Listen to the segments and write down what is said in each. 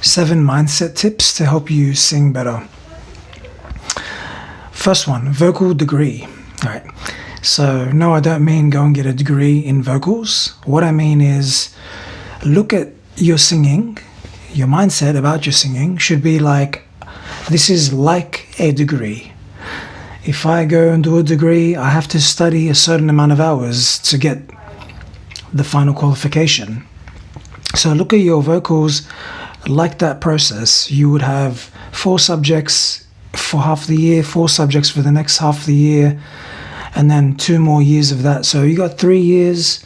7 mindset tips to help you sing better. First one, vocal degree. All right. So, no, I don't mean go and get a degree in vocals. What I mean is look at your singing. Your mindset about your singing should be like, this is like a degree. If I go and do a degree, I have to study a certain amount of hours to get the final qualification. So look at your vocals like that process. You would have 4 subjects for half the year, 4 subjects for the next half the year, and then 2 more years of that. So you got 3 years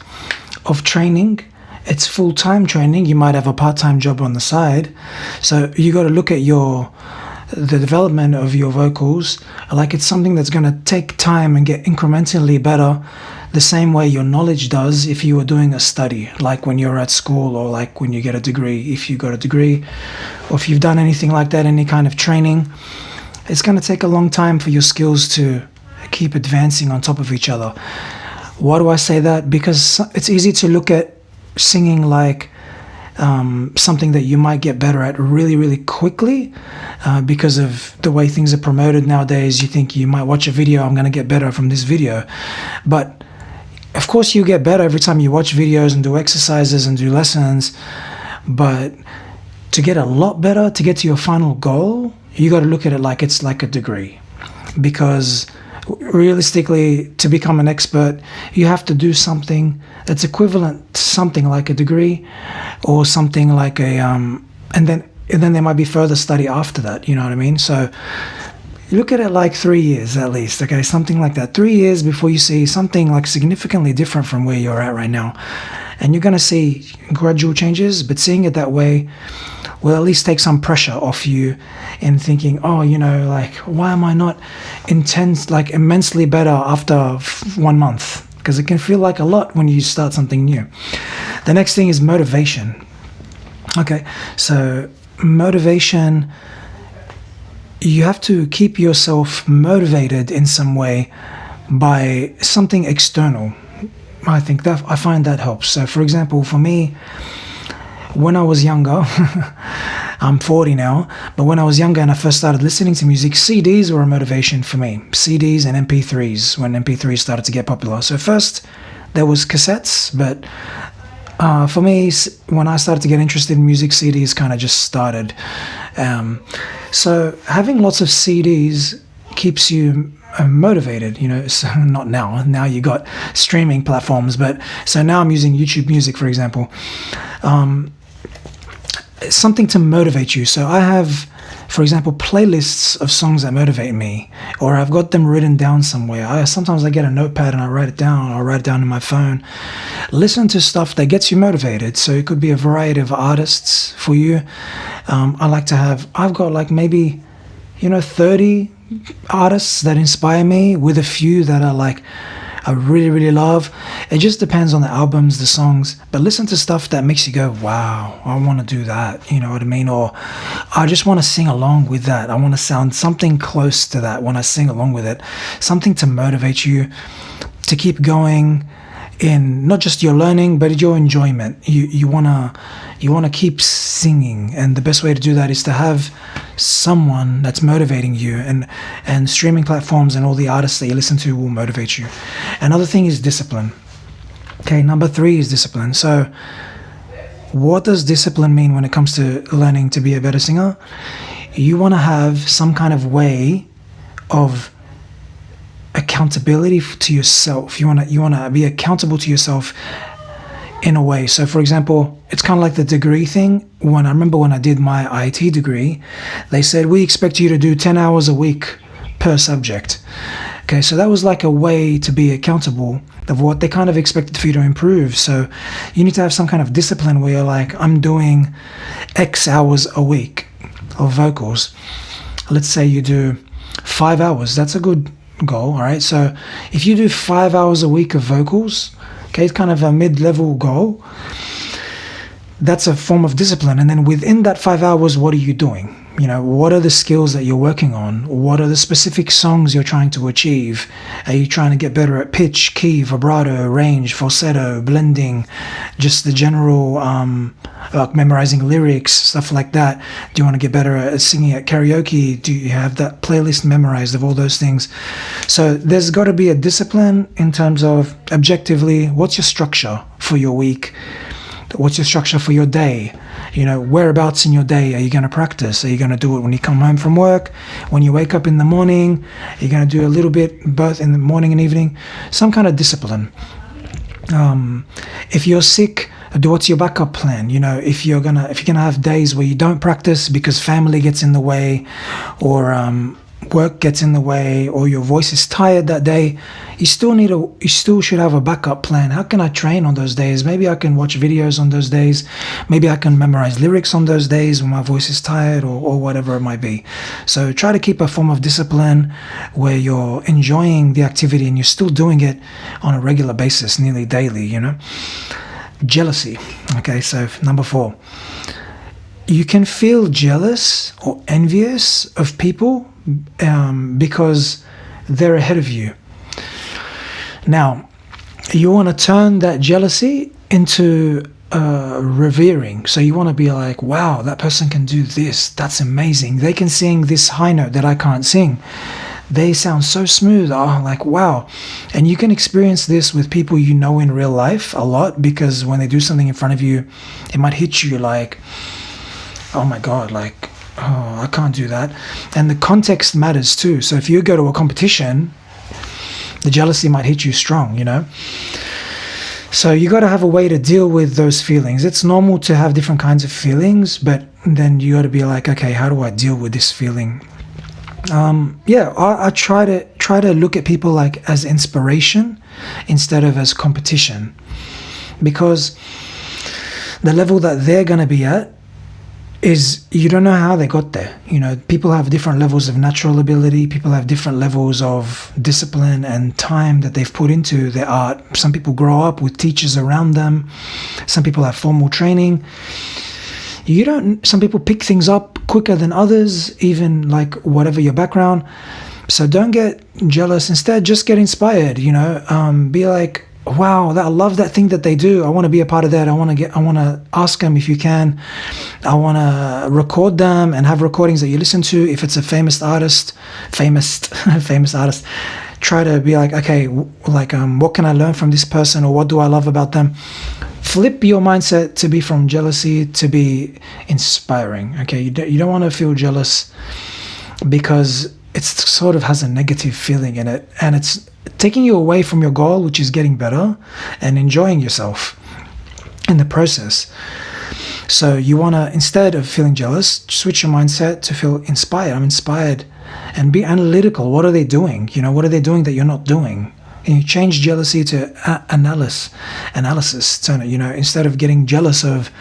of training. It's full-time training. You might have a part-time job on the side. So you got to look at the development of your vocals like it's something that's going to take time and get incrementally better, the same way your knowledge does if you were doing a study, like when you're at school, or like when you get a degree. If you got a degree, or if you've done anything like that, any kind of training, it's going to take a long time for your skills to keep advancing on top of each other. Why do I say that? Because it's easy to look at singing like something that you might get better at really, really quickly because of the way things are promoted nowadays. You think you might watch a video, I'm going to get better from this video. But of course you get better every time you watch videos and do exercises and do lessons. But to get a lot better, to get to your final goal, you got to look at it like it's like a degree. Because realistically, to become an expert, you have to do something that's equivalent to something like a degree, or something like a and then there might be further study after that. You know what I mean? So you look at it like 3 years at least, okay, something like that. 3 years before you see something like significantly different from where you're at right now, and you're going to see gradual changes. But seeing it that way will at least take some pressure off you in thinking, oh, like, why am I not immensely better after 1 month? Because it can feel like a lot when you start something new. The next thing is motivation. Okay, so motivation, you have to keep yourself motivated in some way by something external. I find that helps. So for example, for me, when I was younger, I'm 40 now, but when I was younger and I first started listening to music, CDs were a motivation for me. CDs and MP3s, when MP3s started to get popular. So first there was cassettes, but for me, when I started to get interested in music, CDs kind of just started. So having lots of CDs keeps you motivated, so not now you got streaming platforms, but so now I'm using YouTube Music, for example. Something to motivate you. So I have, for example, playlists of songs that motivate me, or I've got them written down somewhere. Sometimes I get a notepad and I write it down. I'll write it down in my phone. Listen to stuff that gets you motivated. So it could be a variety of artists for you. I've got like maybe 30 artists that inspire me, with a few that are like I really, really love. It just depends on the albums, the songs. But listen to stuff that makes you go, wow, I want to do that. You know what I mean? Or I just want to sing along with that. I want to sound something close to that when I sing along with it. Something to motivate you to keep going in not just your learning, but your enjoyment. You wanna keep singing, and the best way to do that is to have someone that's motivating you, and streaming platforms and all the artists that you listen to will motivate you. Another thing is discipline. Okay, number 3 is discipline. So what does discipline mean when it comes to learning to be a better singer? You want to have some kind of way of accountability to yourself. You want to be accountable to yourself in a way. So for example, it's kind of like the degree thing. I remember when I did my IT degree, they said we expect you to do 10 hours a week per subject. Okay, so that was like a way to be accountable of what they kind of expected for you to improve. So you need to have some kind of discipline where you're like, I'm doing X hours a week of vocals. Let's say you do 5 hours. That's a good goal, all right? So if you do 5 hours a week of vocals, okay, it's kind of a mid-level goal. That's a form of discipline. And then within that 5 hours, what are you doing? What are the skills that you're working on? What are the specific songs you're trying to achieve? Are you trying to get better at pitch, key, vibrato, range, falsetto, blending, just the general, like memorizing lyrics, stuff like that? Do you want to get better at singing at karaoke? Do you have that playlist memorized of all those things? So there's got to be a discipline in terms of objectively, what's your structure for your week? What's your structure for your day? Whereabouts in your day are you going to practice? Are you going to do it when you come home from work? When you wake up in the morning? Are you going to do a little bit both in the morning and evening? Some kind of discipline. If you're sick, what's your backup plan? If you're gonna have days where you don't practice because family gets in the way, or work gets in the way, or your voice is tired that day, you still should have a backup plan. How can I train on those days? Maybe I can watch videos on those days. Maybe I can memorize lyrics on those days when my voice is tired, or whatever it might be. So try to keep a form of discipline where you're enjoying the activity and you're still doing it on a regular basis, nearly daily. Jealousy. Okay, so number 4. You can feel jealous or envious of people because they're ahead of you. Now, you want to turn that jealousy into revering. So you want to be like, wow, that person can do this. That's amazing. They can sing this high note that I can't sing. They sound so smooth. Oh, like, wow. And you can experience this with people in real life a lot, because when they do something in front of you, it might hit you like, oh my God, like, oh, I can't do that. And the context matters too. So if you go to a competition, the jealousy might hit you strong, So you got to have a way to deal with those feelings. It's normal to have different kinds of feelings, but then you got to be like, okay, how do I deal with this feeling? I try to look at people like as inspiration instead of as competition, because the level that they're going to be at is, you don't know how they got there. People have different levels of natural ability. People have different levels of discipline and time that they've put into their art. Some people grow up with teachers around them. Some people have formal training. Some people pick things up quicker than others, even like whatever your background. So don't get jealous. Instead, just get inspired, be like, wow, I love that thing that they do. I want to be a part of that. I want to ask them if you can. I want to record them and have recordings that you listen to. If it's a famous artist, try to be like, okay, what can I learn from this person, or what do I love about them? Flip your mindset to be from jealousy to be inspiring. Okay, you don't want to feel jealous because it sort of has a negative feeling in it, and it's taking you away from your goal, which is getting better and enjoying yourself in the process. So you want to, instead of feeling jealous, switch your mindset to feel inspired. I'm inspired, and be analytical. What are they doing? What are they doing that you're not doing? And you change jealousy to analysis. Turn it, instead of getting jealous of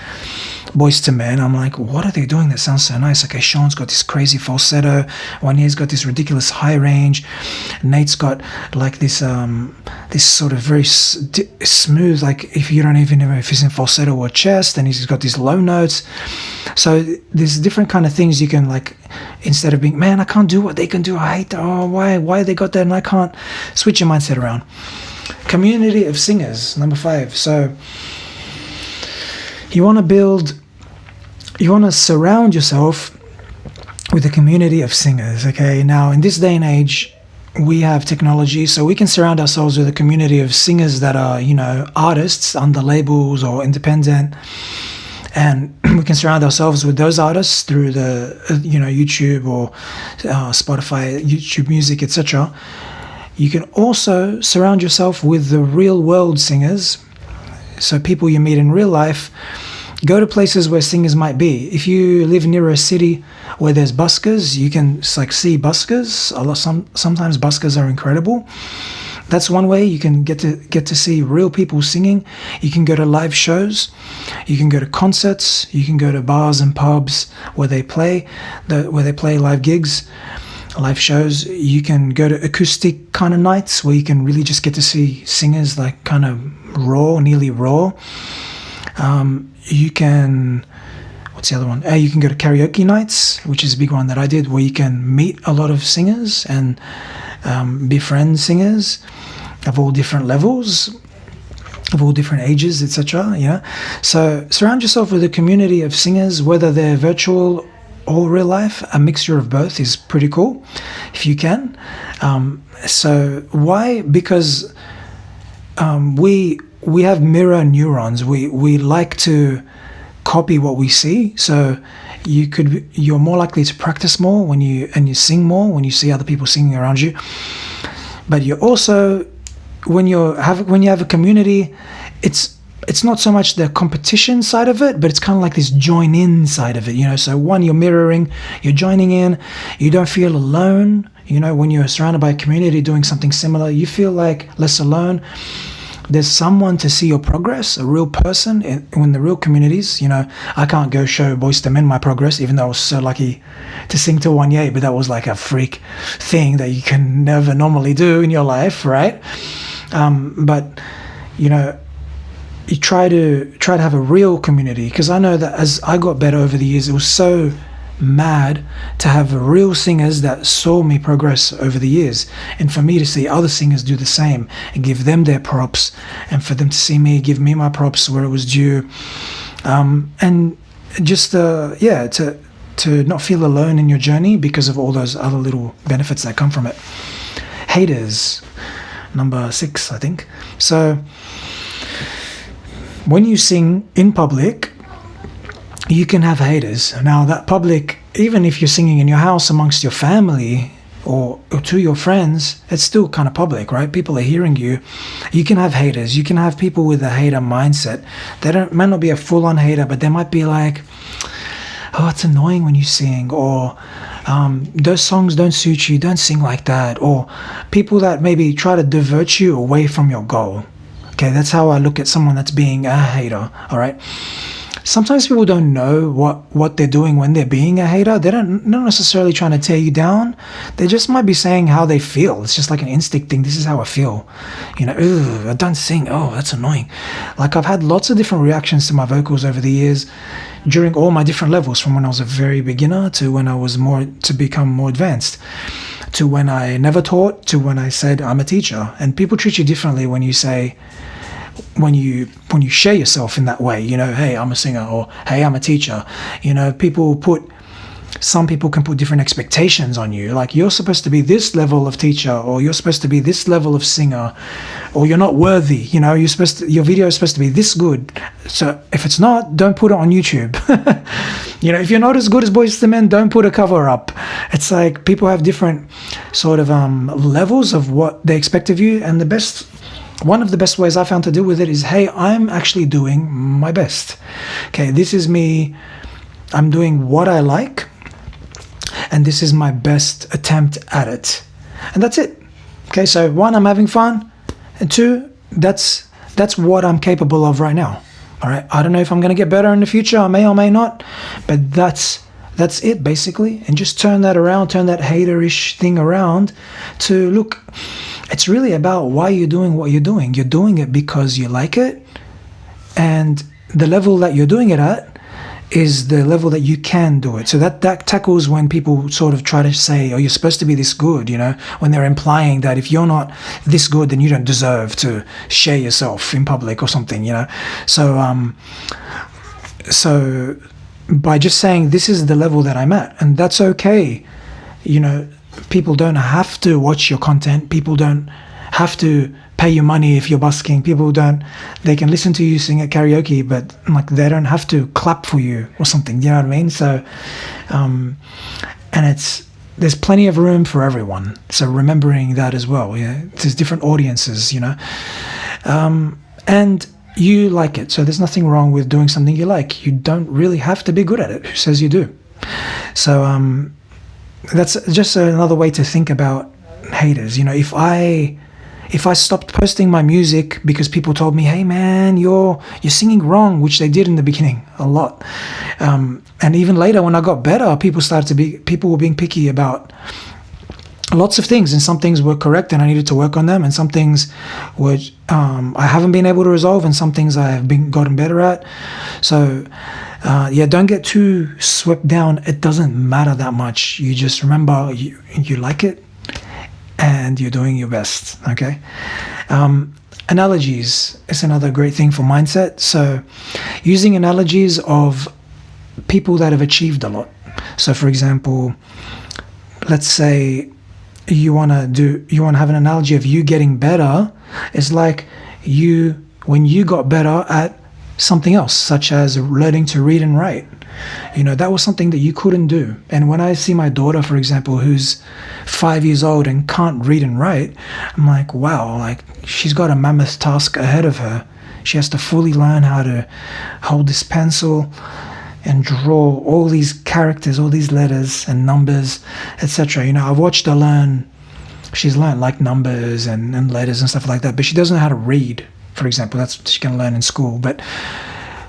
Boys to Men, I'm like, what are they doing that sounds so nice? Okay, Sean's got this crazy falsetto. Juanier's got this ridiculous high range. Nate's got like this sort of very smooth, like if you don't even know if he's in falsetto or chest, and he's got these low notes. So there's different kind of things you can, like, instead of being, man, I can't do what they can do. I hate that. Oh, why they got that and I can't. Switch your mindset around. Community of singers, number 5. So you want to surround yourself with a community of singers. Okay, now in this day and age, we have technology, so we can surround ourselves with a community of singers that are, artists under labels or independent, and we can surround ourselves with those artists through the, YouTube or Spotify, YouTube Music, etc. You can also surround yourself with the real world singers, so people you meet in real life. Go to places where singers might be. If you live near a city where there's buskers, you can see buskers. Sometimes buskers are incredible. That's one way you can get to see real people singing. You can go to live shows. You can go to concerts. You can go to bars and pubs where they play live gigs, live shows. You can go to acoustic kind of nights where you can really just get to see singers like kind of raw, nearly raw. You can, what's the other one? You can go to karaoke nights, which is a big one that I did, where you can meet a lot of singers and befriend singers of all different levels, of all different ages, etc. So surround yourself with a community of singers, whether they're virtual or real life. A mixture of both is pretty cool if you can. So why? Because we have mirror neurons. We like to copy what we see. So you're more likely to practice more when you sing more when you see other people singing around you. But you're also, when you have a community, it's not so much the competition side of it, but it's kind of like this join in side of it. So one, you're mirroring, you're joining in, you don't feel alone. When you're surrounded by a community doing something similar, you feel like less alone. There's someone to see your progress, a real person in the real communities. I can't go show Boyz II Men my progress, even though I was so lucky to sing to Wanye, but that was like a freak thing that you can never normally do in your life, right? But you try to have a real community, because I know that as I got better over the years, it was so mad to have real singers that saw me progress over the years, and for me to see other singers do the same and give them their props, and for them to see me give me my props where it was due, and just to not feel alone in your journey because of all those other little benefits that come from it. Haters, number 6, I think. So when you sing in public, you can have haters. Now that public, even if you're singing in your house amongst your family or to your friends, it's still kind of public, right? People are hearing you. You can have haters. You can have people with a hater mindset. They might not be a full-on hater, but they might be like, oh, it's annoying when you sing, or those songs don't suit you, don't sing like that, or people that maybe try to divert you away from your goal. Okay, that's how I look at someone that's being a hater, all right? Sometimes people don't know what they're doing when they're being a hater. They're not necessarily trying to tear you down. They just might be saying how they feel. It's just like an instinct thing. This is how I feel. Ooh, I don't sing. Oh, that's annoying. Like, I've had lots of different reactions to my vocals over the years during all my different levels, from when I was a very beginner to when I was become more advanced, to when I never taught, to when I said I'm a teacher. And people treat you differently when you say, when you share yourself in that way, hey, I'm a singer, or hey, I'm a teacher. Some people can put different expectations on you, like you're supposed to be this level of teacher, or you're supposed to be this level of singer, or you're not worthy. Your video is supposed to be this good. So if it's not, don't put it on YouTube. If you're not as good as Boyz II Men, don't put a cover up. It's like people have different sort of levels of what they expect of you, and one of the best ways I found to deal with it is, hey, I'm actually doing my best. Okay, this is me. I'm doing what I like, and this is my best attempt at it. And that's it. Okay, so 1, I'm having fun, and 2, that's what I'm capable of right now. All right, I don't know if I'm going to get better in the future. I may or may not, but that's it basically. And just turn that around, turn that haterish thing around to look. It's really about why you're doing what you're doing. You're doing it because you like it, and the level that you're doing it at is the level that you can do it. So that tackles when people sort of try to say, oh, you're supposed to be this good, when they're implying that if you're not this good, then you don't deserve to share yourself in public or something, So by just saying this is the level that I'm at, and that's okay, people don't have to watch your content. People don't have to pay you money if you're busking. They can listen to you sing at karaoke, but like they don't have to clap for you or something. You know what I mean? So, and there's plenty of room for everyone. So remembering that as well. Yeah, there's different audiences, and you like it. So there's nothing wrong with doing something you like. You don't really have to be good at it. Who says you do? So, that's just another way to think about haters. If I stopped posting my music because people told me, hey man, you're singing wrong, which they did in the beginning a lot, and even later when I got better, people were being picky about lots of things, and some things were correct and I needed to work on them, and some things were I haven't been able to resolve, and some things I have gotten better at. So Yeah, don't get too swept down. It doesn't matter that much. You just remember you like it and you're doing your best. Okay. Analogies is another great thing for mindset. So using analogies of people that have achieved a lot. So for example, let's say you want to have an analogy of you getting better. It's like when you got better at something else, such as learning to read and write. That was something that you couldn't do. And when I see my daughter, for example, who's 5 years old and can't read and write, I'm like, wow, like she's got a mammoth task ahead of her. She has to fully learn how to hold this pencil and draw all these characters, all these letters and numbers, etc. I've watched her learn. She's learned like numbers and letters and stuff like that, but she doesn't know how to read, for example. That's what she can learn in school. But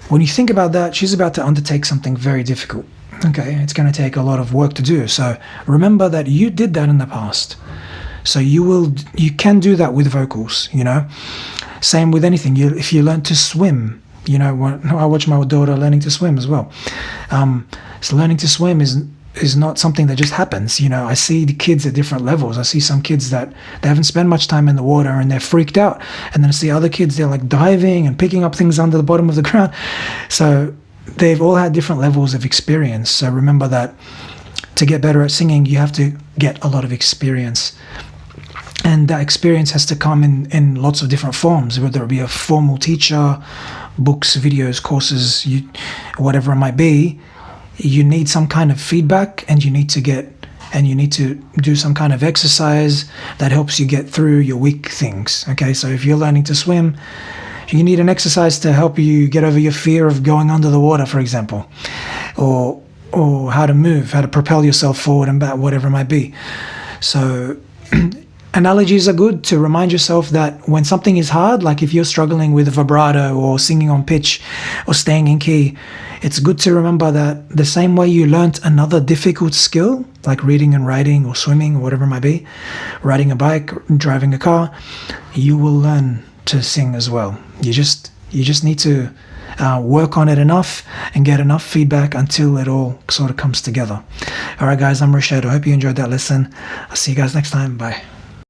when you think about that, she's about to undertake something very difficult. Okay, it's going to take a lot of work to do. So remember that you did that in the past. So you can do that with vocals. Same with anything. If you learn to swim, I watch my daughter learning to swim as well. So learning to swim is not something that just happens. I see the kids at different levels. I see some kids that they haven't spent much time in the water and they're freaked out. And then I see other kids, they're like diving and picking up things under the bottom of the ground. So they've all had different levels of experience. So remember that to get better at singing, you have to get a lot of experience. And that experience has to come in lots of different forms, whether it be a formal teacher, books, videos, courses, whatever it might be. You need some kind of feedback, and you need to do some kind of exercise that helps you get through your weak things. Okay, so if you're learning to swim, you need an exercise to help you get over your fear of going under the water, for example, or how to move, how to propel yourself forward and back, whatever it might be. So analogies are good to remind yourself that when something is hard, like if you're struggling with vibrato or singing on pitch or staying in key, it's good to remember that the same way you learnt another difficult skill, like reading and writing or swimming or whatever it might be, riding a bike, driving a car, you will learn to sing as well. You just need to work on it enough and get enough feedback until it all sort of comes together. All right, guys, I'm Rashad. I hope you enjoyed that lesson. I'll see you guys next time. Bye.